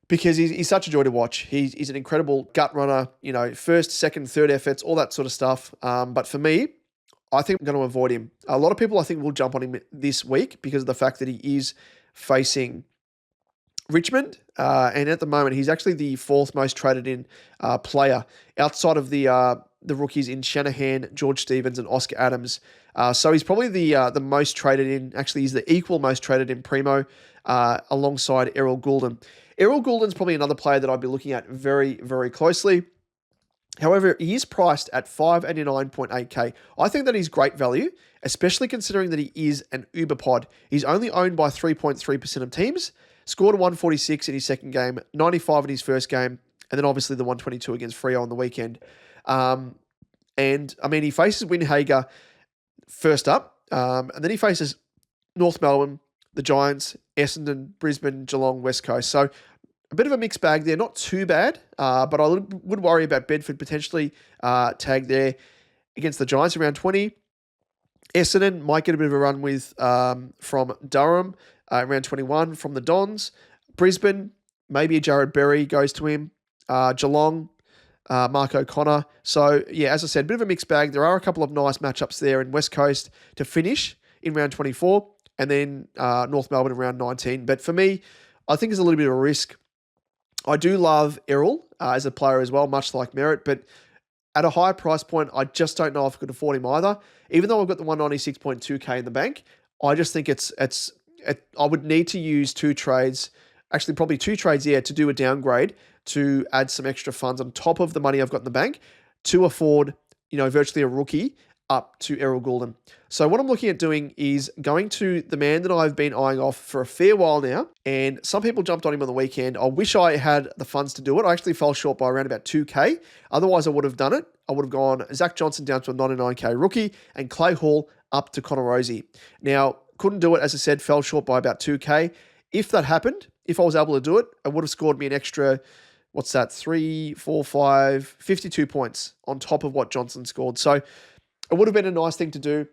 because he's such a joy to watch. He's an incredible gut runner, first, second, third efforts, all that sort of stuff. But for me, I think I'm going to avoid him. A lot of people, I think, will jump on him this week because of the fact that he is facing Richmond, and at the moment, he's actually the 4th most traded in player outside of the rookies in Shanahan, George Stevens, and Oscar Adams. So he's probably the most traded in. Actually, he's the equal most traded in primo, alongside Errol Goulden. Errol Goulden's probably another player that I'd be looking at very, very closely. However, he is priced at 589.8k. I think that is great value, especially considering that he is an Uber pod. He's only owned by 3.3% of teams. Scored a 146 in his second game, 95 in his first game, and then obviously the 122 against Freo on the weekend. And I mean, he faces Windhager first up, and then he faces North Melbourne, the Giants, Essendon, Brisbane, Geelong, West Coast. So a bit of a mixed bag there, not too bad, but I would worry about Bedford potentially tagged there against the Giants around 20. Essendon might get a bit of a run with from Durham. Around 21 from the Dons. Brisbane, maybe a Jared Berry goes to him. Geelong, Mark O'Connor. So, yeah, as I said, a bit of a mixed bag. There are a couple of nice matchups there in West Coast to finish in round 24 and then North Melbourne in round 19. But for me, I think there's a little bit of a risk. I do love Errol as a player as well, much like Merritt, but at a higher price point, I just don't know if I could afford him either. Even though I've got the 196.2k in the bank, I just think I would need to use 2 trades, actually probably 2 trades here to do a downgrade to add some extra funds on top of the money I've got in the bank to afford, virtually a rookie up to Errol Goulden. So what I'm looking at doing is going to the man that I've been eyeing off for a fair while now, and some people jumped on him on the weekend. I wish I had the funds to do it. I actually fell short by around about 2k. Otherwise, I would have done it. I would have gone Zach Johnson down to a 99k rookie and Clay Hall up to Connor Rozee. Now, couldn't do it, as I said, fell short by about 2k. If that happened, if I was able to do it, it would have scored me an extra, 52 points on top of what Johnson scored. So it would have been a nice thing to do,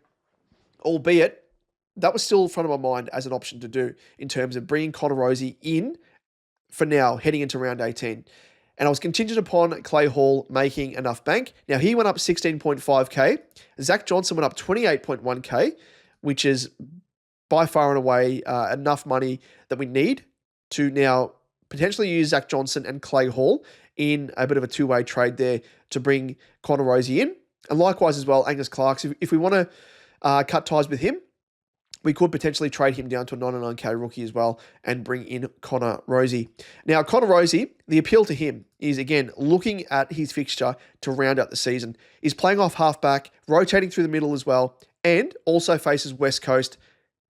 albeit that was still in front of my mind as an option to do in terms of bringing Connor Rozee in for now, heading into round 18. And I was contingent upon Clay Hall making enough bank. Now, he went up 16.5k. Zach Johnson went up 28.1k, which is by far and away enough money that we need to now potentially use Zach Johnson and Clay Hall in a bit of a two-way trade there to bring Connor Rozee in. And likewise as well, Angus Clark. If we want to cut ties with him, we could potentially trade him down to a 99k rookie as well and bring in Connor Rozee. Now, Connor Rozee, the appeal to him is, again, looking at his fixture to round out the season. He's playing off halfback, rotating through the middle as well, and also faces West Coast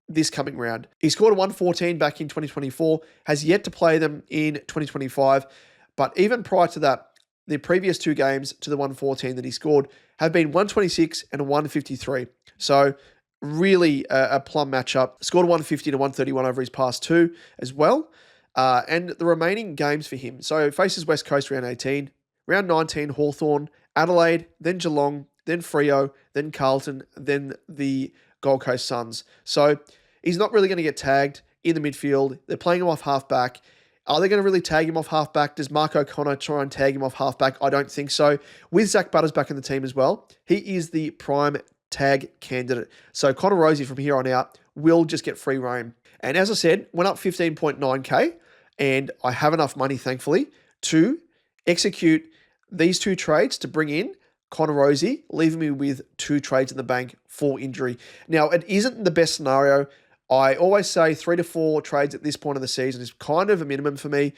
this coming round. He scored a 114 back in 2024, has yet to play them in 2025, but even prior to that, the previous two games to the 114 that he scored have been 126 and a 153. So really a plum matchup. Scored a 150 to 131 over his past two as well. And the remaining games for him. So faces West Coast round 18, round 19 Hawthorn, Adelaide, then Geelong, then Freo, then Carlton, then the Gold Coast Suns. So he's not really going to get tagged in the midfield. They're playing him off halfback. Are they going to really tag him off halfback? Does Mark O'Connor try and tag him off halfback? I don't think so. With Zach Butters back in the team as well, he is the prime tag candidate. So Connor Rozee from here on out will just get free reign. And as I said, went up 15.9k, and I have enough money, thankfully, to execute these two trades to bring in Connor Rozee, leaving me with two trades in the bank for injury. Now, it isn't the best scenario. I always say 3 to 4 trades at this point of the season is kind of a minimum for me,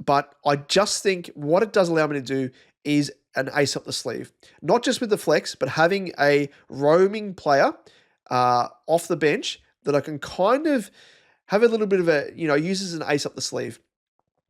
but I just think what it does allow me to do is an ace up the sleeve. Not just with the flex, but having a roaming player off the bench that I can kind of have a little bit of a, use as an ace up the sleeve.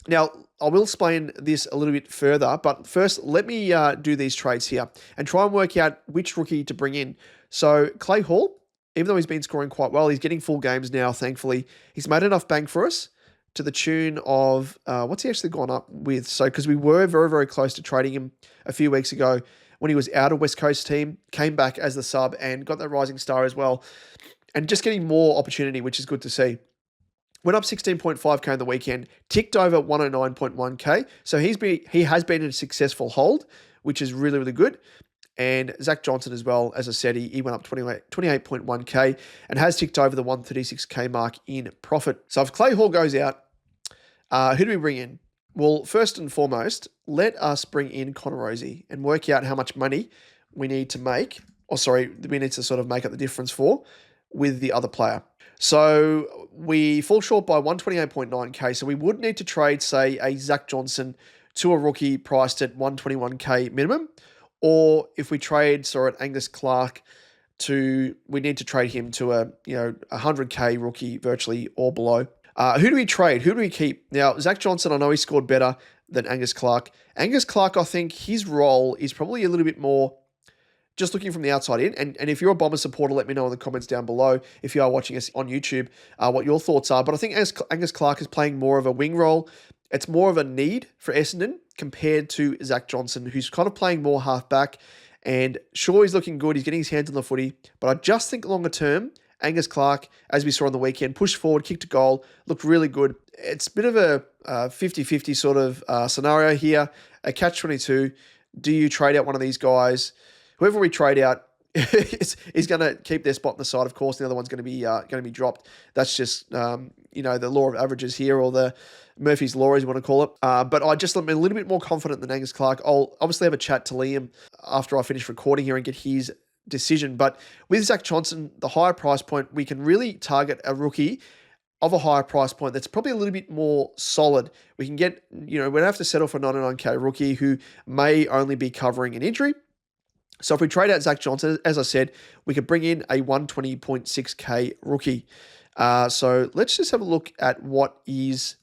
Now, I will explain this a little bit further, but first, let me do these trades here and try and work out which rookie to bring in. So, Clay Hall, even though he's been scoring quite well, he's getting full games now, thankfully. He's made enough bang for us to the tune of, what's he actually gone up with? So, because we were very, very close to trading him a few weeks ago when he was out of West Coast team, came back as the sub and got that rising star as well. And just getting more opportunity, which is good to see. Went up 16.5k in the weekend, ticked over 109.1k. So he has been a successful hold, which is really, really good. And Zach Johnson as well, as I said, he went up 28.1k and has ticked over the 136k mark in profit. So if Clay Hall goes out, who do we bring in? Well, first and foremost, let us bring in Connor Rozee and work out how much money we need to make, we need to sort of make up the difference for with the other player. So we fall short by 128.9k. So we would need to trade, say, a Zach Johnson to a rookie priced at 121k minimum. Or if we trade, Angus Clark we need to trade him to a 100k rookie virtually or below. Who do we trade? Who do we keep? Now, Zach Johnson, I know he scored better than Angus Clark. Angus Clark, I think his role is probably a little bit more just looking from the outside in. And if you're a Bomber supporter, let me know in the comments down below if you are watching us on YouTube what your thoughts are. But I think Angus Clark is playing more of a wing role. It's more of a need for Essendon compared to Zach Johnson, who's kind of playing more halfback. And sure, he's looking good. He's getting his hands on the footy. But I just think longer term, Angus Clark, as we saw on the weekend, pushed forward, kicked a goal, looked really good. It's a bit of a 50-50 sort of scenario here, a catch-22. Do you trade out one of these guys? Whoever we trade out is going to keep their spot in the side, of course. The other one's going to be dropped. That's just the law of averages here, or the Murphy's Law, as you want to call it. But I'm a little bit more confident than Angus Clark. I'll obviously have a chat to Liam after I finish recording here and get his decision. But with Zach Johnson, the higher price point, we can really target a rookie of a higher price point that's probably a little bit more solid. We can get, we don't have to settle for a 99k rookie who may only be covering an injury. So if we trade out Zach Johnson, as I said, we could bring in a 120.6k rookie. So let's just have a look at what is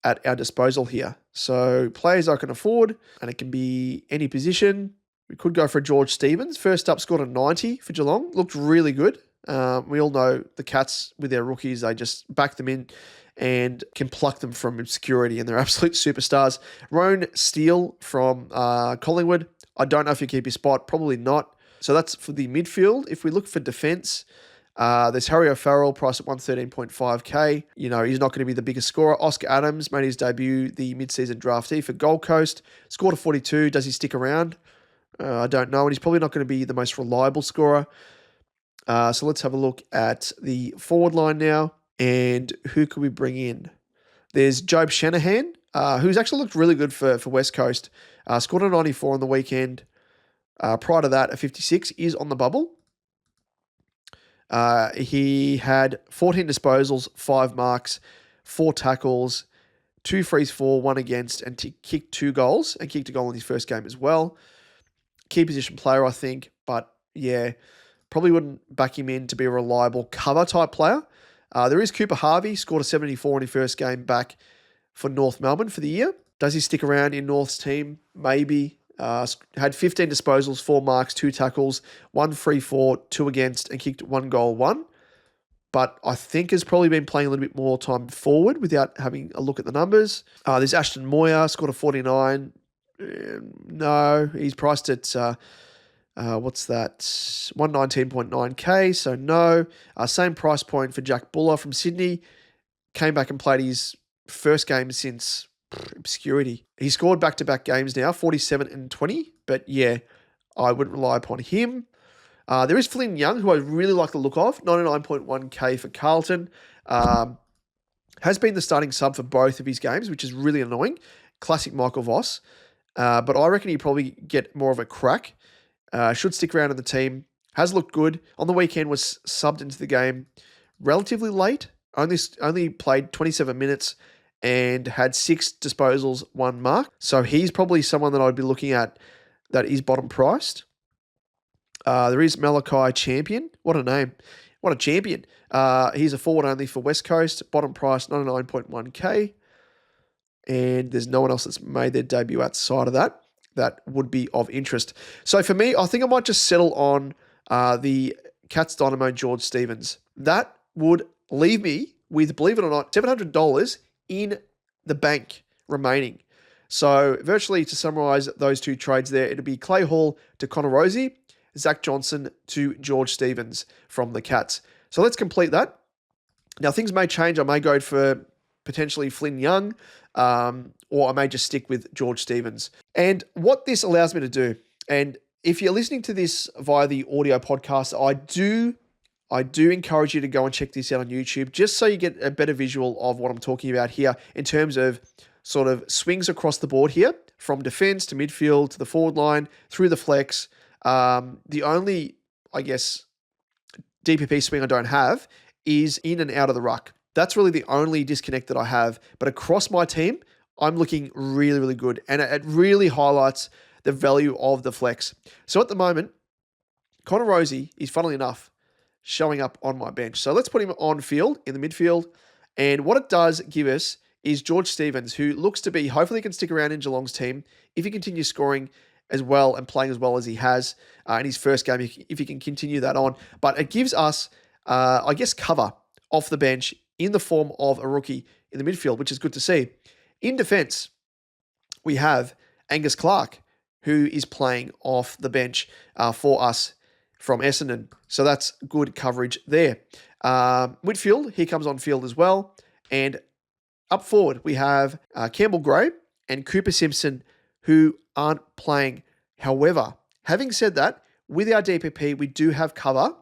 at our disposal here. So players I can afford, and it can be any position. We could go for George Stevens. First up, scored a 90 for Geelong. Looked really good. We all know the Cats with their rookies, they just back them in and can pluck them from obscurity, and they're absolute superstars. Roan Steele from Collingwood. I don't know if you keep your spot. Probably not. So that's for the midfield. If we look for defence, there's Harry O'Farrell, priced at 113.5k. He's not going to be the biggest scorer. Oscar Adams made his debut, the mid-season draftee for Gold Coast. Scored a 42. Does he stick around? I don't know. And he's probably not going to be the most reliable scorer. So let's have a look at the forward line now. And who could we bring in? There's Job Shanahan, who's actually looked really good for West Coast. Scored a 94 on the weekend. Prior to that, a 56 is on the bubble. He had 14 disposals, 5 marks, 4 tackles, 2 frees for, 1 against, and kicked 2 goals, and kicked a goal in his first game as well. Key position player, I think, but yeah, probably wouldn't back him in to be a reliable cover type player. There is Cooper Harvey, scored a 74 in his first game back for North Melbourne for the year. Does he stick around in North's team? Maybe. Had 15 disposals, 4 marks, 2 tackles, 1 free for, 2 against, and kicked 1 goal, 1. But I think has probably been playing a little bit more time forward without having a look at the numbers. There's Ashton Moyer, scored a 49. No, he's priced at, what's that, 119.9k, so no. Same price point for Jack Buller from Sydney. Came back and played his first game since obscurity. He scored back-to-back games now, 47 and 20, but yeah, I wouldn't rely upon him. There is Flynn Young, who I really like the look of, 99.1k for Carlton. Has been the starting sub for both of his games, which is really annoying. Classic Michael Voss. But I reckon he'd probably get more of a crack. Should stick around in the team. Has looked good. On the weekend was subbed into the game relatively late. Only played 27 minutes and had 6 disposals, 1 mark. So he's probably someone that I'd be looking at that is bottom priced. There is Malachi Champion. What a name. What a champion. He's a forward only for West Coast. Bottom price, 99.1k. And there's no one else that's made their debut outside of that would be of interest. So for me, I think I might just settle on the Cats Dynamo George Stevens. That would leave me with, believe it or not, $700 in the bank remaining. So virtually to summarize those 2 trades there, it'll be Clay Hall to Connor Rosie, Zach Johnson to George Stevens from the Cats. So let's complete that. Now things may change. I may go for potentially Flynn Young, or I may just stick with George Stevens. And what this allows me to do, and if you're listening to this via the audio podcast, I do encourage you to go and check this out on YouTube, just so you get a better visual of what I'm talking about here in terms of sort of swings across the board here, from defense to midfield to the forward line, through the flex. The only, I guess, DPP swing I don't have is in and out of the ruck. That's really the only disconnect that I have. But across my team, I'm looking really, really good. And it really highlights the value of the flex. So at the moment, Connor Rosie is, funnily enough, showing up on my bench. So let's put him on field in the midfield. And what it does give us is George Stevens, who looks to be, hopefully can stick around in Geelong's team if he continues scoring as well and playing as well as he has in his first game, if he can continue that on. But it gives us, I guess, cover off the bench in the form of a rookie in the midfield, which is good to see. In defense, we have Angus Clark, who is playing off the bench for us from Essendon. So that's good coverage there. Midfield, he comes on field as well. And up forward, we have Campbell Gray and Cooper Simpson, who aren't playing. However, having said that, with our DPP, we do have cover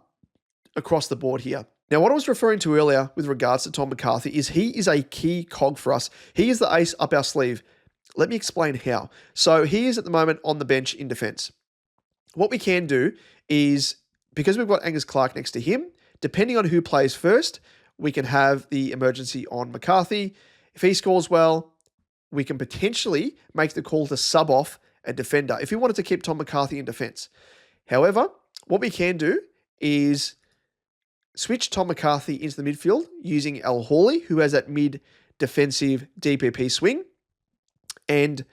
across the board here. Now, what I was referring to earlier with regards to Tom McCarthy is he is a key cog for us. He is the ace up our sleeve. Let me explain how. So he is at the moment on the bench in defense. What we can do is, because we've got Angus Clark next to him, depending on who plays first, we can have the emergency on McCarthy. If he scores well, we can potentially make the call to sub off a defender if we wanted to keep Tom McCarthy in defense. However, what we can do is switch Tom McCarthy into the midfield using Al Hawley, who has that mid-defensive DPP swing, and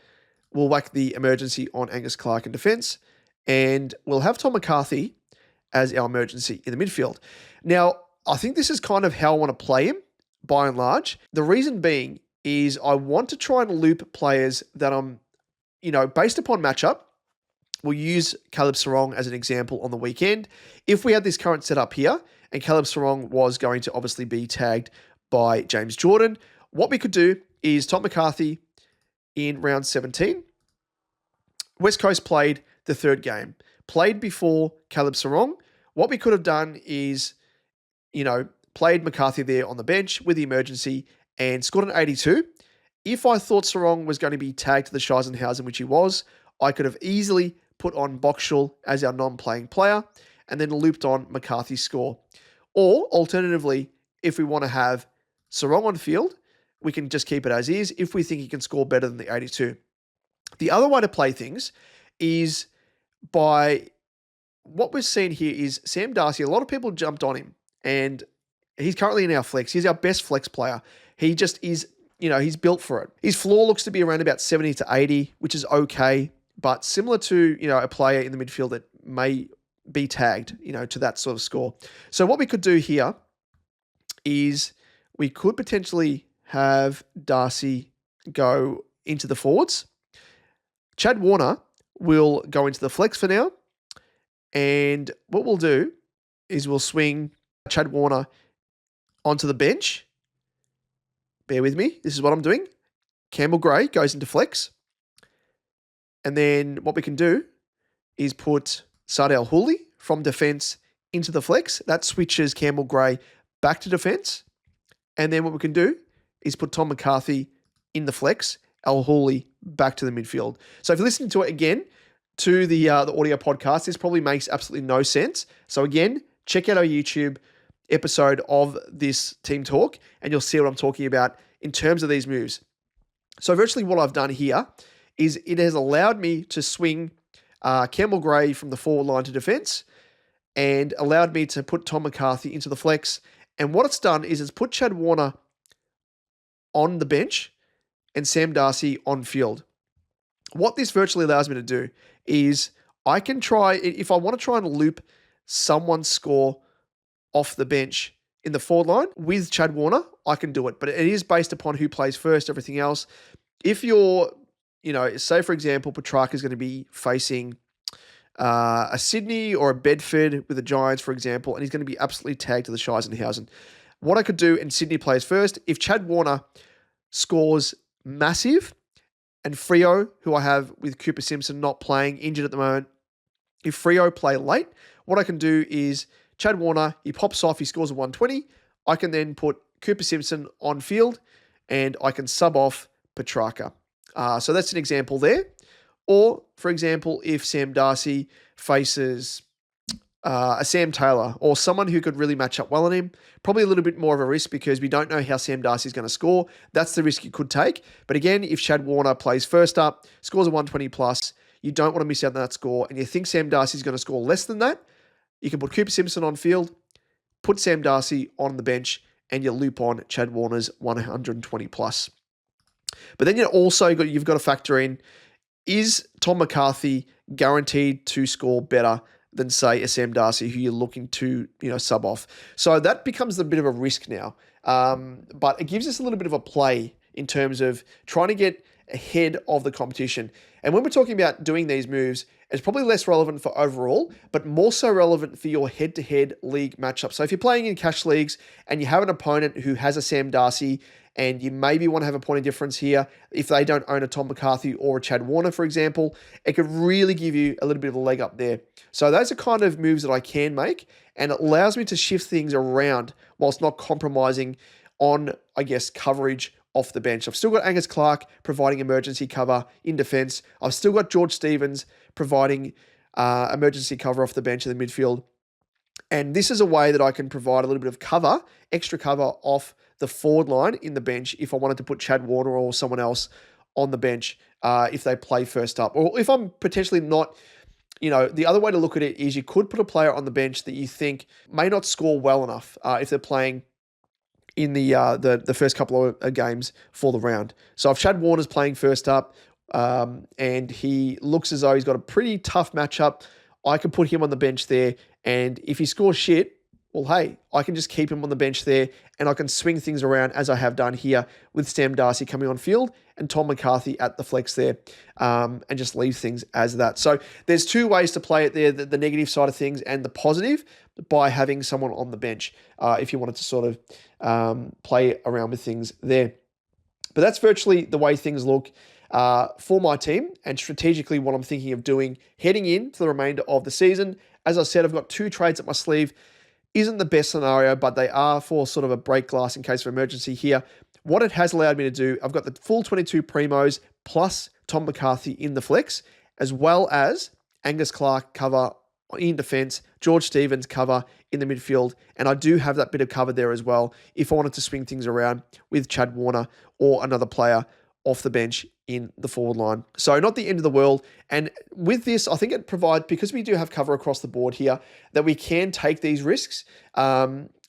we'll whack the emergency on Angus Clark in defense, and we'll have Tom McCarthy as our emergency in the midfield. Now, I think this is kind of how I want to play him, by and large. The reason being is I want to try and loop players that I'm, based upon matchup. We'll use Caleb Sarong as an example on the weekend. If we had this current setup here, and Caleb Sarong was going to obviously be tagged by James Jordan, what we could do is Tom McCarthy in round 17. West Coast played the third game, played before Caleb Sarong. What we could have done is, played McCarthy there on the bench with the emergency and scored an 82. If I thought Sarong was going to be tagged to the Scheisenhausen, which he was, I could have easily put on Boxshall as our non-playing player and then looped on McCarthy's score. Or alternatively, if we want to have Sarong on field, we can just keep it as is if we think he can score better than the 82. The other way to play things is by what we're seeing here is Sam Darcy. A lot of people jumped on him, and he's currently in our flex. He's our best flex player. He just is, he's built for it. His floor looks to be around about 70 to 80, which is okay, but similar to, a player in the midfield that may be tagged, to that sort of score. So what we could do here is we could potentially have Darcy go into the forwards. Chad Warner will go into the flex for now. And what we'll do is we'll swing Chad Warner onto the bench. Bear with me. This is what I'm doing. Campbell Gray goes into flex. And then what we can do is put Sardell Hooley from defense into the flex. That switches Campbell Gray back to defense. And then what we can do is put Tom McCarthy in the flex, Al Hooley back to the midfield. So if you listen to it again, to the audio podcast, this probably makes absolutely no sense. So again, check out our YouTube episode of this team talk, and you'll see what I'm talking about in terms of these moves. So virtually what I've done here is it has allowed me to swing Campbell Gray from the forward line to defense and allowed me to put Tom McCarthy into the flex. And what it's done is it's put Chad Warner on the bench and Sam Darcy on field. What this virtually allows me to do is I can try, if I want to try and loop someone's score off the bench in the forward line with Chad Warner, I can do it. But it is based upon who plays first, everything else. If you're, say for example, Petrarca is going to be facing a Sydney or a Bedford with the Giants, for example, and he's going to be absolutely tagged to the Scheisenhausen. What I could do, and Sydney plays first, if Chad Warner scores massive, and Freo, who I have with Cooper Simpson not playing, injured at the moment, if Freo play late, what I can do is Chad Warner, he pops off, he scores a 120. I can then put Cooper Simpson on field and I can sub off Petrarca. So that's an example there. Or, for example, if Sam Darcy faces a Sam Taylor or someone who could really match up well on him, probably a little bit more of a risk because we don't know how Sam Darcy is going to score. That's the risk you could take. But again, if Chad Warner plays first up, scores a 120 plus, you don't want to miss out on that score, and you think Sam Darcy is going to score less than that, you can put Cooper Simpson on field, put Sam Darcy on the bench, and you loop on Chad Warner's 120 plus. But then you've got to factor in, is Tom McCarthy guaranteed to score better than, say, a Sam Darcy who you're looking to, sub off? So that becomes a bit of a risk now. But it gives us a little bit of a play in terms of trying to get ahead of the competition. And when we're talking about doing these moves, it's probably less relevant for overall, but more so relevant for your head-to-head league matchup. So if you're playing in cash leagues and you have an opponent who has a Sam Darcy and you maybe want to have a point of difference here, if they don't own a Tom McCarthy or a Chad Warner, for example, it could really give you a little bit of a leg up there. So those are kind of moves that I can make, and it allows me to shift things around whilst not compromising on, coverage off the bench. I've still got Angus Clark providing emergency cover in defense. I've still got George Stevens providing emergency cover off the bench in the midfield. And this is a way that I can provide a little bit of cover, extra cover off the forward line in the bench if I wanted to put Chad Warner or someone else on the bench if they play first up. Or if I'm potentially not, the other way to look at it is you could put a player on the bench that you think may not score well enough if they're playing in the first couple of games for the round. So if Chad Warner's playing first up and he looks as though he's got a pretty tough matchup, I can put him on the bench there. And if he scores shit, well, hey, I can just keep him on the bench there and I can swing things around as I have done here with Sam Darcy coming on field and Tom McCarthy at the flex there and just leave things as that. So there's two ways to play it there, the negative side of things and the positive by having someone on the bench if you wanted to sort of play around with things there. But that's virtually the way things look for my team and strategically what I'm thinking of doing heading into the remainder of the season. As I said, I've got 2 trades up my sleeve. Isn't the best scenario, but they are for sort of a break glass in case of emergency here. what it has allowed me to do, I've got the full 22 primos plus Tom McCarthy in the flex, as well as Angus Clark cover in defense, George Stevens cover in the midfield, and I do have that bit of cover there as well if I wanted to swing things around with Chad Warner or another player off the bench in the forward line. So not the end of the world. And with this, I think it provides, because we do have cover across the board here, that we can take these risks.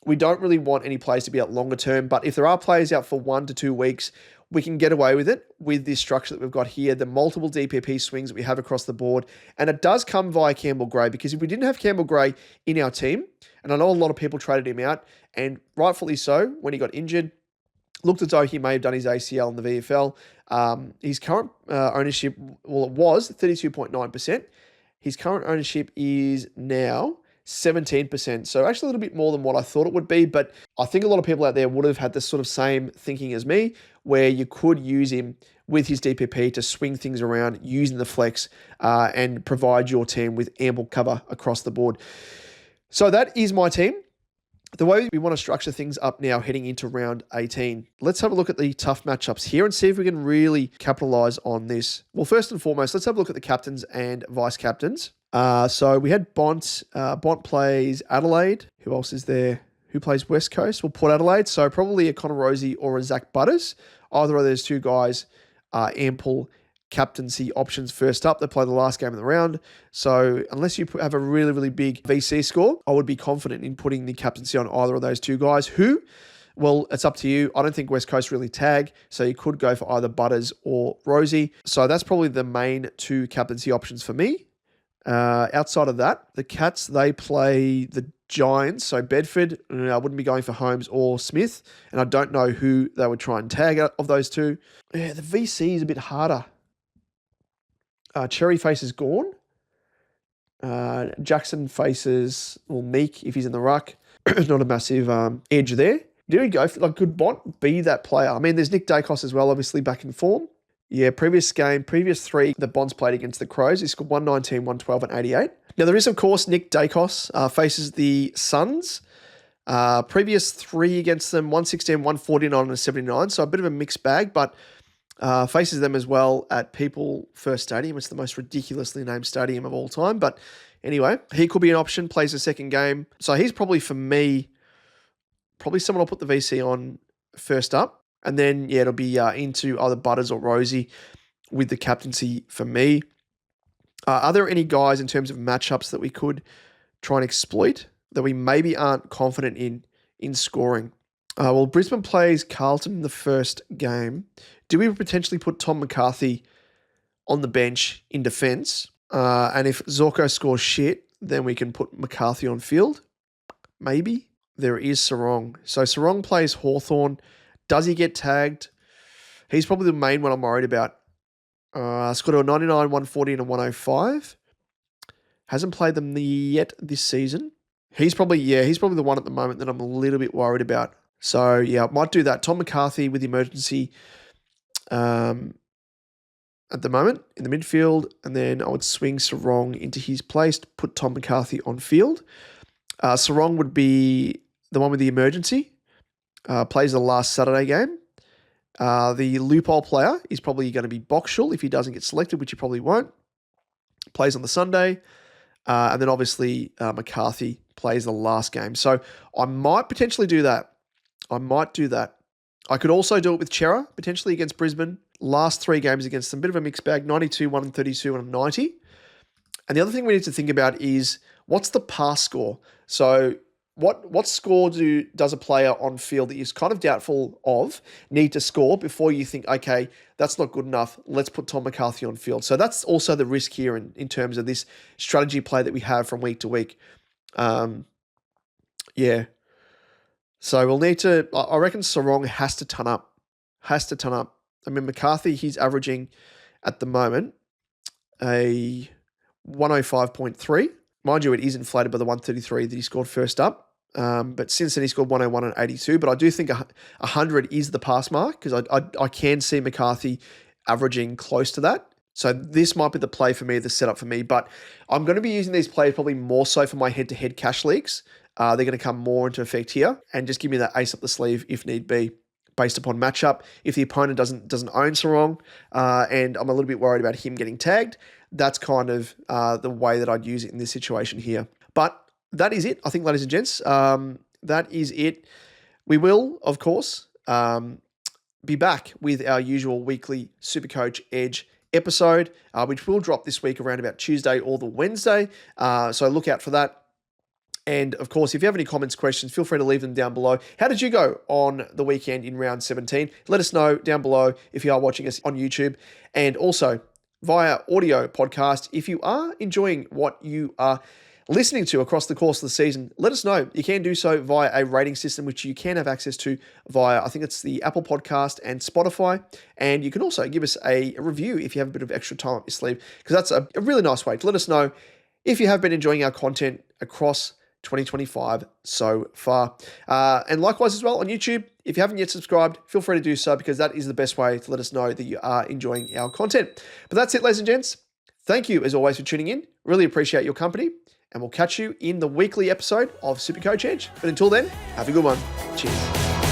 We don't really want any players to be out longer term, but if there are players out for 1 to 2 weeks, we can get away with it with this structure that we've got here, the multiple DPP swings that we have across the board. And it does come via Campbell Gray, because if we didn't have Campbell Gray in our team, and I know a lot of people traded him out, and rightfully so, when he got injured, looked as though he may have done his ACL in the VFL. His current ownership, well, it was 32.9%. His current ownership is now 17%. So actually a little bit more than what I thought it would be. But I think a lot of people out there would have had this sort of same thinking as me, where you could use him with his DPP to swing things around using the flex and provide your team with ample cover across the board. So that is my team. The way we want to structure things up now heading into round 18, let's have a look at the tough matchups here and see if we can really capitalize on this. Well, first and foremost, let's have a look at the captains and vice captains. So we had Bont. Bont plays Adelaide. Who else is there? Who plays West Coast? Well, Port Adelaide. So probably a Connor Rosie or a Zach Butters. Either of those two guys are ample captaincy options first up. They play the last game of the round. So unless you have a really, really big VC score, I would be confident in putting the captaincy on either of those two guys who, well, it's up to you. I don't think West Coast really tag, so you could go for either Butters or Rosie. So that's probably the main two captaincy options for me. Outside of that, the Cats, they play the Giants. So Bedford, I wouldn't be going for Holmes or Smith, and I don't know who they would try and tag out of those two. Yeah, the VC is a bit harder. Cherry faces Gorn. Jackson faces, well, Meek if he's in the ruck. Not a massive edge there. Do we go for, like, could Bont be that player? I mean, there's Nick Dacos as well, obviously back in form. Yeah, previous three that Bond's played against the Crows, he scored 119, 112, and 88. Now, there is, of course, Nick Dacos faces the Suns. Previous three against them, 116, 149, and 79. So a bit of a mixed bag, but faces them as well at People First Stadium. It's the most ridiculously named stadium of all time. But anyway, he could be an option, plays the second game. So he's probably, for me, probably someone I'll put the VC on first up. And then, yeah, it'll be into either Butters or Rosie with the captaincy for me. Are there any guys in terms of matchups that we could try and exploit that we maybe aren't confident in scoring? Well, Brisbane plays Carlton in the first game. Do we potentially put Tom McCarthy on the bench in defence? And if Zorko scores shit, then we can put McCarthy on field? Maybe. There is Sarong. So Sarong plays Hawthorn. Does he get tagged? He's probably the main one I'm worried about. Scored a 99, 140, and a 105. Hasn't played them yet this season. He's probably the one at the moment that I'm a little bit worried about. So, yeah, I might do that. Tom McCarthy with the emergency at the moment in the midfield, and then I would swing Sarong into his place, put Tom McCarthy on field. Sarong would be the one with the emergency, plays the last Saturday game. The loophole player is probably going to be Boxshall if he doesn't get selected, which he probably won't. Plays on the Sunday. And then obviously McCarthy plays the last game. So I might potentially do that. I could also do it with Chera, potentially against Brisbane. Last three games against them, bit of a mixed bag, 92, 132, and 90. And the other thing we need to think about is what's the pass score? So what score does a player on field that you're kind of doubtful of need to score before you think, okay, that's not good enough, let's put Tom McCarthy on field. So that's also the risk here in terms of this strategy play that we have from week to week. Yeah. So we'll need to, I reckon Sarong has to ton up. I mean, McCarthy, he's averaging at the moment a 105.3. Mind you, it is inflated by the 133 that he scored first up. But since then, he scored 101 and 82. But I do think 100 is the pass mark because I can see McCarthy averaging close to that. So this might be the play for me, the setup for me. But I'm going to be using these plays probably more so for my head-to-head cash leagues. They're going to come more into effect here and just give me that ace up the sleeve if need be. based upon matchup. If the opponent doesn't own Sarong, and I'm a little bit worried about him getting tagged, that's kind of the way that I'd use it in this situation here. But that is it, I think, ladies and gents. That is it. We will, of course, be back with our usual weekly Supercoach Edge episode, which will drop this week around about Tuesday or the Wednesday. So look out for that. And of course, if you have any comments, questions, feel free to leave them down below. How did you go on the weekend in round 17? Let us know down below if you are watching us on YouTube, and also via audio podcast. If you are enjoying what you are listening to across the course of the season, let us know. You can do so via a rating system, which you can have access to via, I think it's the Apple Podcast and Spotify. And you can also give us a review if you have a bit of extra time up your sleeve, because that's a really nice way to let us know if you have been enjoying our content across 2025 so far. And likewise as well on YouTube, if you haven't yet subscribed, feel free to do so, because that is the best way to let us know that you are enjoying our content. But that's it, ladies and gents. Thank you as always for tuning in. Really appreciate your company, and we'll catch you in the weekly episode of Supercoach Edge. But until then, have a good one. Cheers.